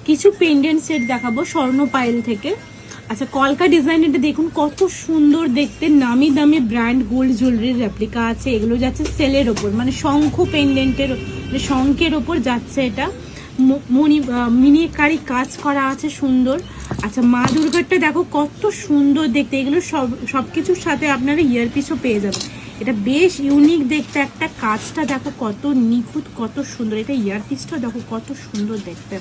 কিছু pendant set দেখাবো স্বর্ণ পায়েল থেকে। আচ্ছা, কলকা ডিজাইন, এটা দেখুন কত সুন্দর দেখতে, নামি দামি ব্র্যান্ড গোল্ড জুয়েলারির রেপ্লিকা আছে। এগুলো যাচ্ছে সেলের ওপর, মানে শঙ্খ পেন্ডেন্টের, মানে শঙ্খের ওপর যাচ্ছে এটা। মিনিকারি কাজ করা আছে সুন্দর। আচ্ছা, মা দুর্গাটা দেখো কত সুন্দর দেখতে। এগুলো সবকিছুর সাথে আপনারা ইয়ারপিসও পেয়ে যাবেন। এটা বেশ ইউনিক দেখতে, একটা কাজটা দেখো কত নিখুঁত, কত সুন্দর। এটা ইয়ারপিসটা দেখো কত সুন্দর দেখতে।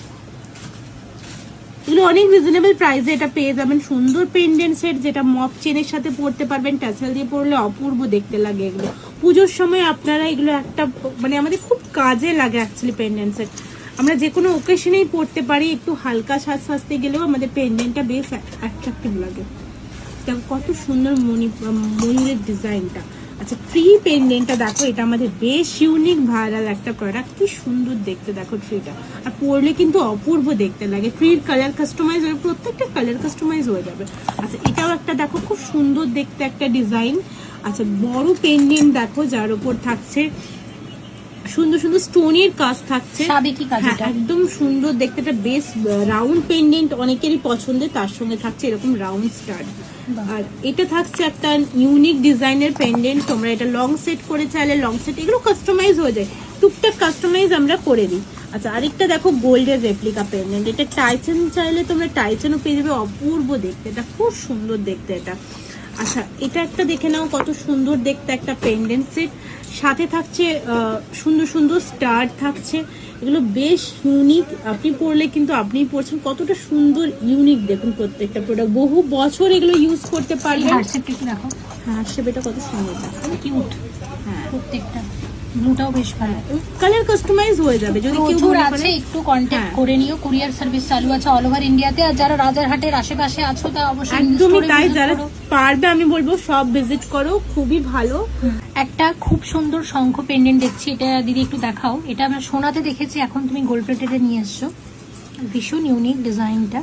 এগুলো অনেক রিজনেবল প্রাইসে এটা পেয়ে যাবেন। সুন্দর পেন্ডেন্ট সেট, যেটা মপ চেনের সাথে পরতে পারবেন, ট্যাসেল দিয়ে পরলে অপূর্ব দেখতে লাগে এগুলো। পুজোর সময় আপনারা এগুলো একটা, মানে আমাদের খুব কাজে লাগে অ্যাকচুয়ালি পেন্ডেন্ট সেট। আমরা যে কোনো ওকেশনেই পরতে পারি। একটু হালকা সাজতে গেলেও আমাদের পেন্ডেন্টটা বেশ অ্যাট্রাকটিভ লাগে। দেখো কত সুন্দর ময়ূরের ডিজাইনটা। আচ্ছা, ট্রি পেন্ডেন্টটা দেখো, এটা আমাদের বেশ ইউনিক ভাইরাল একটা প্রোডাক্ট। কি সুন্দর দেখতে দেখো ট্রিটা, আর পরলে কিন্তু অপূর্ব দেখতে লাগে। ট্রির কালার কাস্টমাইজ হয়ে, প্রত্যেকটা কালার কাস্টমাইজ হয়ে যাবে। আচ্ছা, এটাও একটা দেখো খুব সুন্দর দেখতে একটা ডিজাইন। আচ্ছা, বড় পেন্ডেন্ট দেখো, যার উপর থাকছে সুন্দর সুন্দর স্টোনের কাজ থাকছে। হ্যাঁ, একদম সুন্দর দেখতে। এটা বেশ রাউন্ড পেন্ডেন্ট, অনেকেরই পছন্দের। তার সঙ্গে থাকছে এরকম রাউন্ড স্টার। আর এটা থাকছে একটা ইউনিক ডিজাইনের পেন্ডেন্ট। তোমরা এটা লং সেট করে চাইলে লং সেট, এগুলো কাস্টমাইজ হয়ে যায়, টুকটাক কাস্টমাইজ আমরা করে দিই। আচ্ছা, আরেকটা দেখো গোল্ডের রেপ্লিকা পেন্ডেন্ট। এটা টাইচেন চাইলে তোমরা টাইচেনও পেয়ে যাবে, অপূর্ব দেখতে। এটা খুব সুন্দর দেখতে এটা। আচ্ছা, এটা একটা দেখে নাও, কত সুন্দর দেখতে একটা পেন্ডেন্ট সেট। সাথে থাকছে সুন্দর সুন্দর স্টার থাকছে। এগুলো বেশ ইউনিক, আপনি পরলে কিন্তু আপনিই পরছেন কতটা সুন্দর ইউনিক। দেখুন প্রত্যেকটা প্রোডাক্ট বহু বছর এগুলো ইউজ করতে পারবেন। দেখো, হ্যাঁ, সেটা কত সুন্দর দেখো, কিউট। হ্যাঁ, প্রত্যেকটা ব্লুটাও বেশ ভালো। কালার কাস্টমাইজ হয়ে যাবে। যদি কেউ প্রচুর আছে, একটু কন্ট্যাক্ট করে নিও। কুরিয়ার সার্ভিস চালু আছে অল ওভার ইন্ডিয়াতে। আর যারা রাজারহাটের আশেপাশে আছো, তা অবশ্যই একদমই তাই, যারা পারবে আমি বলবো সব ভিজিট করো, খুবই ভালো। একটা খুব সুন্দর শঙ্খ পেন্ডেন্ট দেখছি, এটা দিদি একটু দেখাও। এটা আমরা সোনাতে দেখেছি, এখন তুমি গোল্ড প্লেটেডে নিয়ে এসছো। ভীষণ ইউনিক ডিজাইনটা।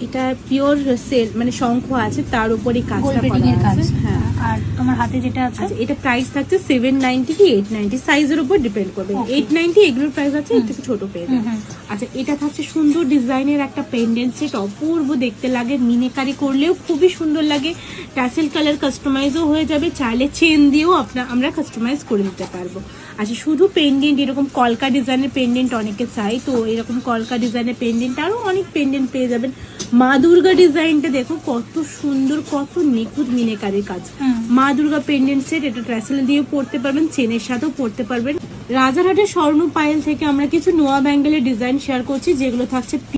এটা পিওর সেল, মানে শঙ্খ আছে, তার উপরে কাজটা করা আছে। হ্যাঁ, আর তোমার হাতে যেটা আছে, এটা প্রাইস থাকছে 790 কি 890, সাইজের উপর ডিপেন্ড করবে। 890 এগুলোর প্রাইস আছে, এর থেকে ছোট পেয়ে যাবে। আচ্ছা, এটা থাকছে সুন্দর ডিজাইনের একটা পেন্ডেন্ট সেট, অপূর্ব দেখতে লাগে। মিনেকারি করলেও খুবই সুন্দর লাগে। ট্যাসেল কালার কাস্টমাইজও হয়ে যাবে, চাইলে চেন দিয়েও আমরা কাস্টমাইজ করে দিতে পারবো। আচ্ছা, শুধু পেন্ডেন্ট, এরকম কলকা ডিজাইনের পেন্ডেন্ট অনেকে চাই, তো এরকম কলকা ডিজাইনের পেন্ডেন্ট, আরও অনেক পেন্ডেন্ট পেয়ে যাবেন। মা দুর্গা ডিজাইনটা দেখো কত সুন্দর, কত নিখুঁত মিনেকারির কাজ। মা দুর্গা পেন্ডেন্ট সেট, এটা ট্রাসেল দিয়ে পরতে পারবেন, চেনের সাথেও পরতে পারবেন। রাজারহাটের স্বর্ণ পায়েল থেকে আমরা কিছু নোয়া ব্যাঙ্গেলের ডিজাইন শেয়ার করছি, যেগুলো থাকছে